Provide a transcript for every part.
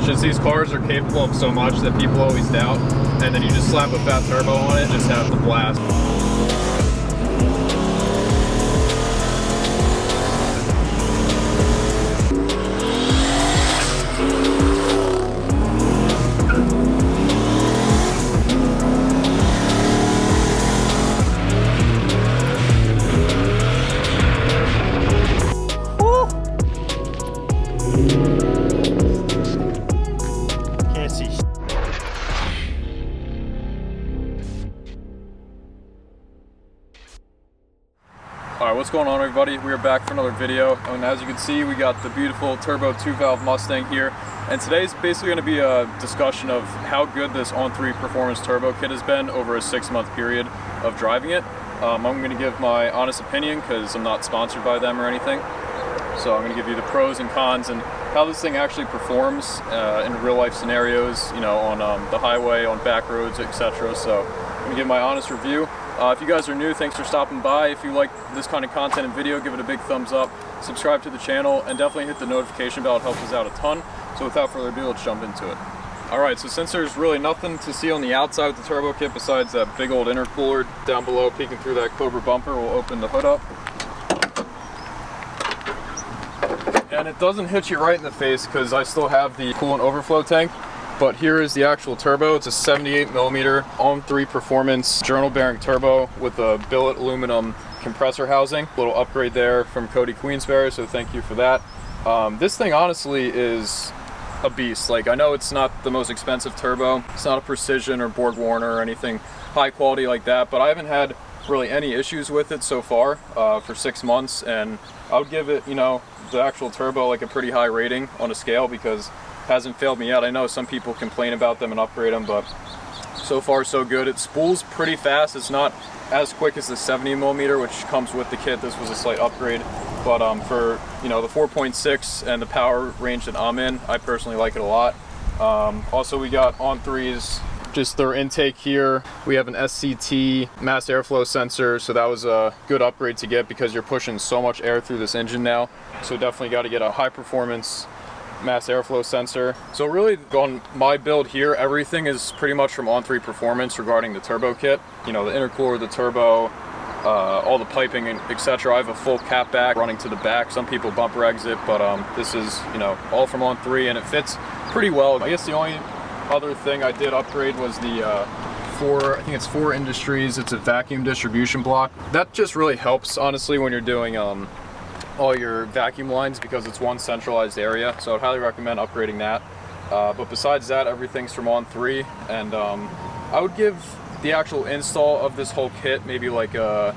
just these cars are capable of so much that people always doubt, and then you just slap a fat turbo on it and just have the blast. Alright, what's going on everybody? We are back for another video, and as you can see we got the beautiful turbo 2-valve Mustang here, and today's basically going to be a discussion of how good this On3Performance Turbo Kit has been over a 6-month period of driving it. I'm going to give my honest opinion because I'm not sponsored by them or anything, so I'm going to give you the pros and cons and how this thing actually performs in real life scenarios, you know, on the highway, on back roads, etc. So I'm going to give my honest review. If you guys are new, thanks for stopping by. If you like this kind of content and video, give it a big thumbs up, subscribe to the channel, and definitely hit the notification bell. It helps us out a ton. So without further ado, let's jump into it. Alright, so since there's really nothing to see on the outside with the turbo kit besides that big old intercooler down below peeking through that Cobra bumper, we'll open the hood up. And it doesn't hit you right in the face because I still have the coolant overflow tank. But here is the actual turbo. It's a 78mm On3Performance journal bearing turbo with a billet aluminum compressor housing. A little upgrade there from Cody Queensberry, so thank you for that. This thing honestly is a beast. Like, I know it's not the most expensive turbo. It's not a Precision or Borg Warner or anything high quality like that, but I haven't had really any issues with it so far for 6 months, and I would give it, you know, the actual turbo like a pretty high rating on a scale because hasn't failed me yet. I know some people complain about them and upgrade them, but so far so good. It spools pretty fast. It's not as quick as the 70mm, which comes with the kit. This was a slight upgrade, but for, you know, the 4.6 and the power range that I'm in, I personally like it a lot. Also, we got On3's just their intake here. We have an SCT mass airflow sensor, so that was a good upgrade to get because you're pushing so much air through this engine now. So definitely got to get a high performance mass airflow sensor. So really on my build here, everything is pretty much from On3Performance regarding the turbo kit. You know, the intercooler, the turbo, all the piping and etc. I have a full cap back running to the back. Some people bumper exit, but this is, you know, all from On3 and it fits pretty well. I guess the only other thing I did upgrade was the I think it's 4 Industries. It's a vacuum distribution block. That just really helps honestly when you're doing all your vacuum lines because it's one centralized area, so I'd highly recommend upgrading that. But besides that, everything's from On3, and I would give the actual install of this whole kit maybe like a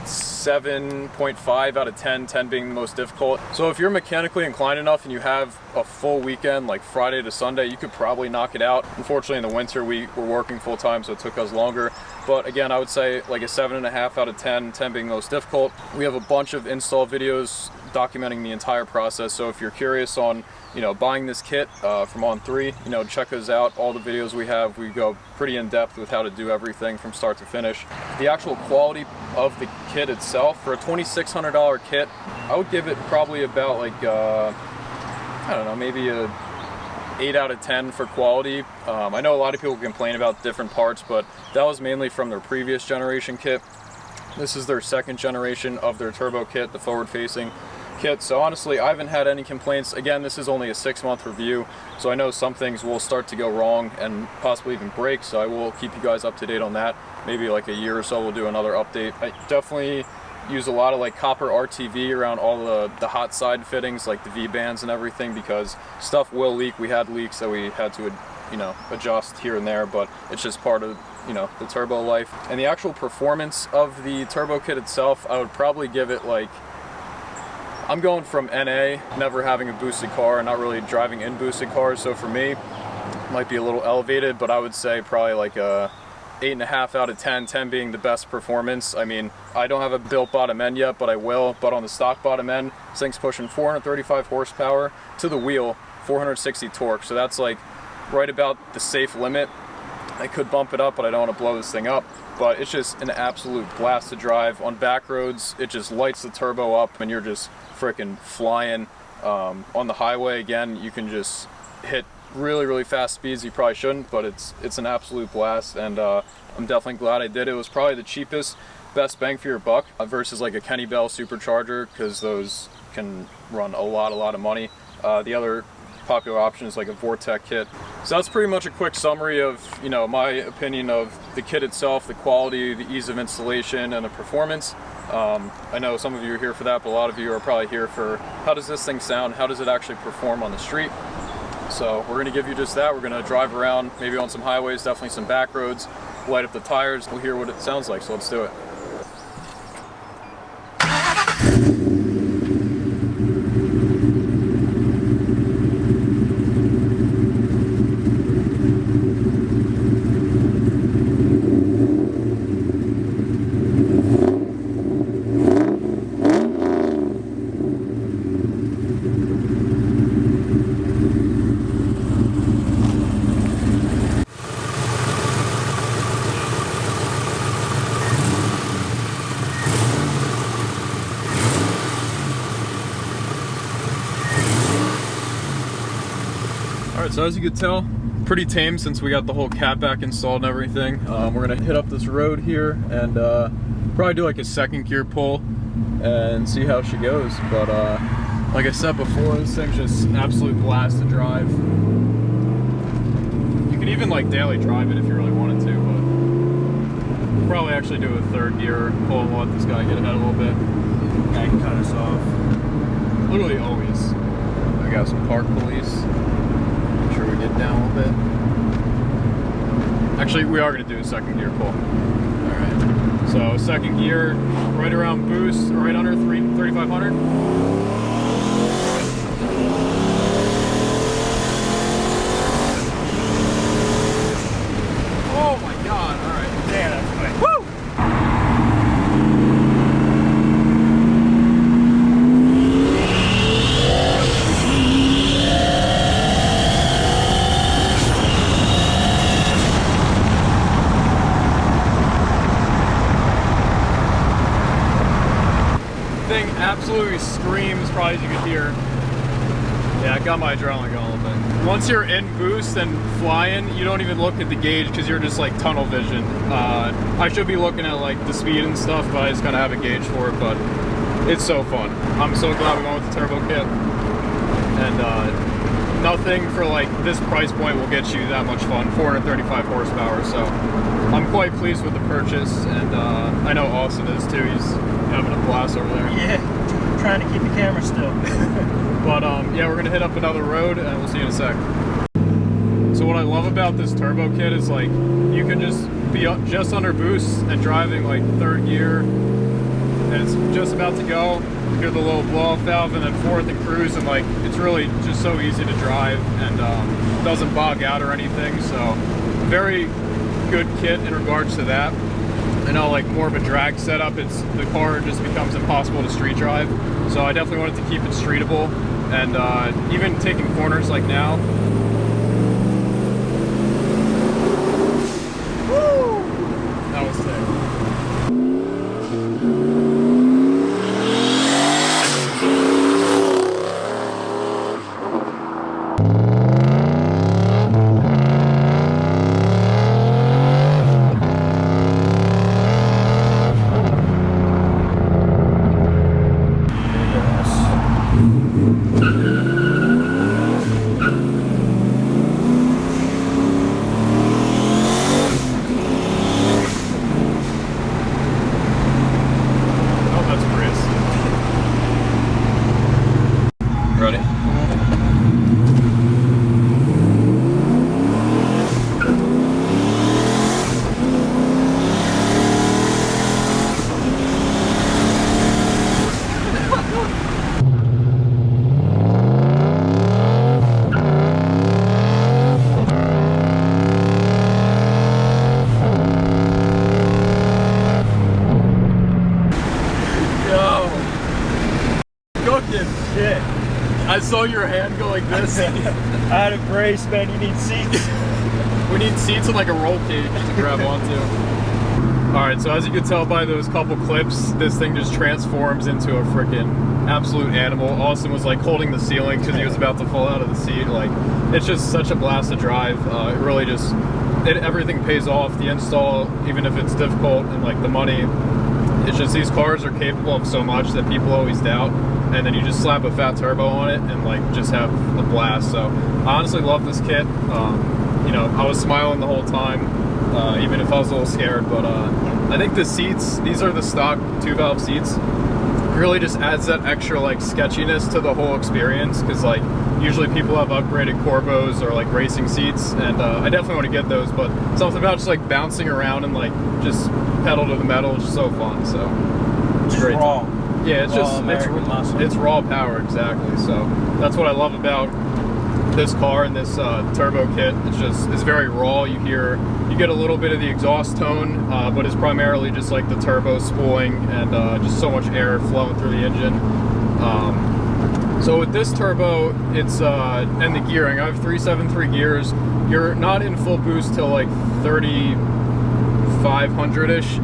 7.5 out of 10, 10 being the most difficult. So if you're mechanically inclined enough and you have a full weekend, like Friday to Sunday, you could probably knock it out. Unfortunately, in the winter, we were working full time, so it took us longer. But again, I would say like a 7.5 out of 10, 10 being the most difficult. We have a bunch of install videos documenting the entire process, so if you're curious on, you know, buying this kit from On3, you know, check us out. All the videos we have, we go pretty in depth with how to do everything from start to finish. The actual quality of the kit itself, for a $2,600 kit, I would give it probably about like I don't know, maybe a 8 out of 10 for quality. I know a lot of people complain about different parts, but that was mainly from their previous generation kit. This is their second generation of their turbo kit, the forward-facing kit. So honestly, I haven't had any complaints. Again, this is only a 6-month review, so I know some things will start to go wrong and possibly even break, so I will keep you guys up to date on that. Maybe like a year or so we'll do another update. I definitely use a lot of like copper RTV around all the hot side fittings, like the V-bands and everything, because stuff will leak. We had leaks that we had to, you know, adjust here and there, but it's just part of, you know, the turbo life. And the actual performance of the turbo kit itself, I would probably give it like, I'm going from NA, never having a boosted car and not really driving in boosted cars, so for me, it might be a little elevated, but I would say probably like a 8.5 out of 10, 10 being the best performance. I mean, I don't have a built bottom end yet, but I will. But on the stock bottom end, this thing's pushing 435 horsepower to the wheel, 460 torque. So that's like right about the safe limit. I could bump it up, but I don't want to blow this thing up. But it's just an absolute blast to drive. On back roads, it just lights the turbo up and you're just freaking flying. On the highway, again, you can just hit really fast speeds you probably shouldn't, but it's an absolute blast, and I'm definitely glad I did it. It was probably the cheapest, best bang for your buck versus like a Kenny Bell supercharger, because those can run a lot of money. The other popular option is like a Vortec kit. So that's pretty much a quick summary of, you know, my opinion of the kit itself, the quality, the ease of installation, and the performance. I know some of you are here for that, but a lot of you are probably here for how does this thing sound, how does it actually perform on the street. So we're gonna give you just that. We're gonna drive around, maybe on some highways, definitely some back roads, light up the tires, we'll hear what it sounds like, so let's do it. Alright, so as you can tell, pretty tame since we got the whole cat back installed and everything. We're gonna hit up this road here and probably do like a second gear pull and see how she goes. But like I said before, this thing's just an absolute blast to drive. You can even like daily drive it if you really wanted to, but we'll probably actually do a third gear pull and let this guy get ahead a little bit. I can cut us off. Literally always. I got some park police. Make sure we get down a little bit. Actually, we are going to do a second gear pull. Alright. So, second gear, right around boost, right under 3,500. Oh my god, alright. Damn, that's quick. Woo! Thing absolutely screams, probably as you can hear. Yeah, I got my adrenaline going a little bit. Once you're in boost and flying, you don't even look at the gauge because you're just like tunnel vision. I should be looking at like the speed and stuff, but I just gotta have a gauge for it, but it's so fun. I'm so glad we went with the turbo kit. And nothing for like this price point will get you that much fun, 435 horsepower, so I'm quite pleased with the purchase, and I know Austin is too. He's having a blast over there. Yeah, trying to keep the camera still. But yeah, we're gonna hit up another road and we'll see you in a sec. So what I love about this turbo kit is like you can just be just under boost and driving like third gear, and it's just about to go. You hear the little blow off valve and then fourth and cruise, and like it's really just so easy to drive and doesn't bog out or anything. So very good kit in regards to that. I know like more of a drag setup, the car just becomes impossible to street drive. So I definitely wanted to keep it streetable, and even taking corners like now. Woo! That was sick. Ready? Shit. I saw your hand go like this. I had a brace, man. You need seats. We need seats and like a roll cage to grab onto. Alright, so as you can tell by those couple clips, this thing just transforms into a freaking absolute animal. Austin was like holding the ceiling because he was about to fall out of the seat. Like, it's just such a blast to drive. It really just, everything pays off. The install, even if it's difficult, and like the money, it's just these cars are capable of so much that people always doubt. And then you just slap a fat turbo on it and like just have a blast. So I honestly love this kit. You know, I was smiling the whole time, even if I was a little scared. But I think the seats, these are the stock 2-valve seats, really just adds that extra like sketchiness to the whole experience, because like usually people have upgraded Corbos or like racing seats, and I definitely want to get those, but something about just like bouncing around and like just pedal to the metal is just so fun. So it's just great. Raw. Yeah, it's just it's raw power, exactly. So that's what I love about this car and this turbo kit. It's very raw. You get a little bit of the exhaust tone, but it's primarily just like the turbo spooling and just so much air flowing through the engine. So with this turbo, it's and the gearing, I have 373 gears. You're not in full boost till like 3,500-ish.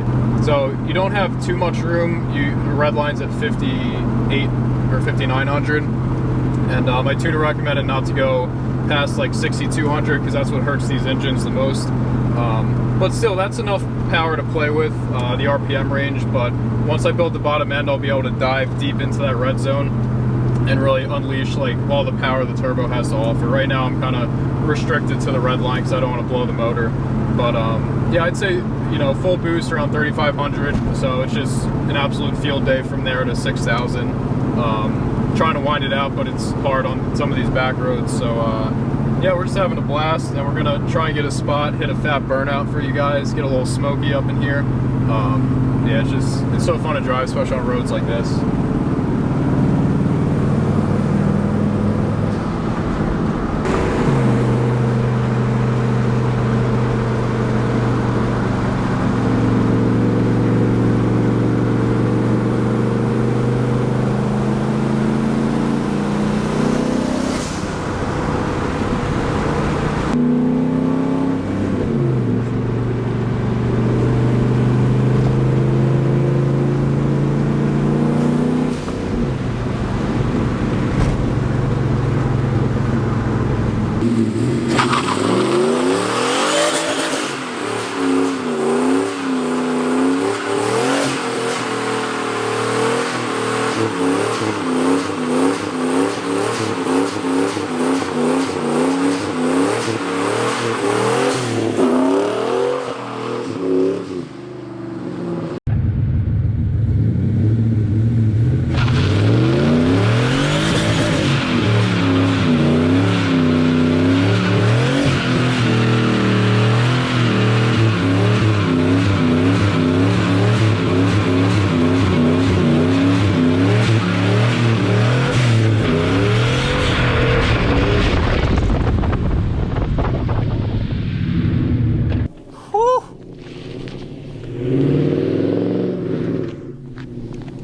So you don't have too much room. The red line's at 58 or 5,900. And my tuner recommended not to go past like 6,200 because that's what hurts these engines the most. But still, that's enough power to play with, the RPM range. But once I build the bottom end, I'll be able to dive deep into that red zone and really unleash like all the power the turbo has to offer. Right now I'm kind of restricted to the red line because I don't want to blow the motor. But yeah, I'd say, you know, full boost around 3,500. So it's just an absolute field day from there to 6,000. Trying to wind it out, but it's hard on some of these back roads. So yeah, we're just having a blast, and we're gonna try and get a spot, hit a fat burnout for you guys, get a little smoky up in here. Yeah, it's so fun to drive, especially on roads like this.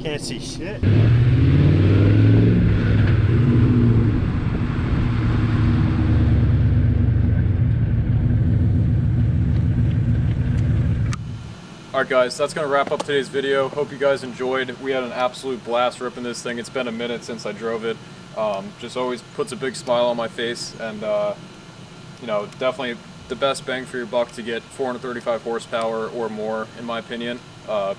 Can't see shit. Alright guys, that's going to wrap up today's video. Hope you guys enjoyed. We had an absolute blast ripping this thing. It's been a minute since I drove it. Just always puts a big smile on my face, and you know, definitely the best bang for your buck to get 435 horsepower or more, in my opinion,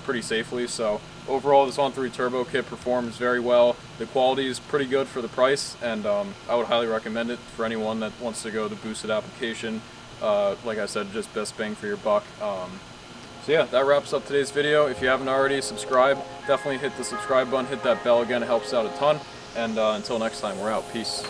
pretty safely. So overall, this On3 Turbo Kit performs very well. The quality is pretty good for the price, and I would highly recommend it for anyone that wants to go the boosted application. Like I said, just best bang for your buck. So yeah, that wraps up today's video. If you haven't already, subscribe. Definitely hit the subscribe button, hit that bell again, it helps out a ton. And until next time, we're out. Peace.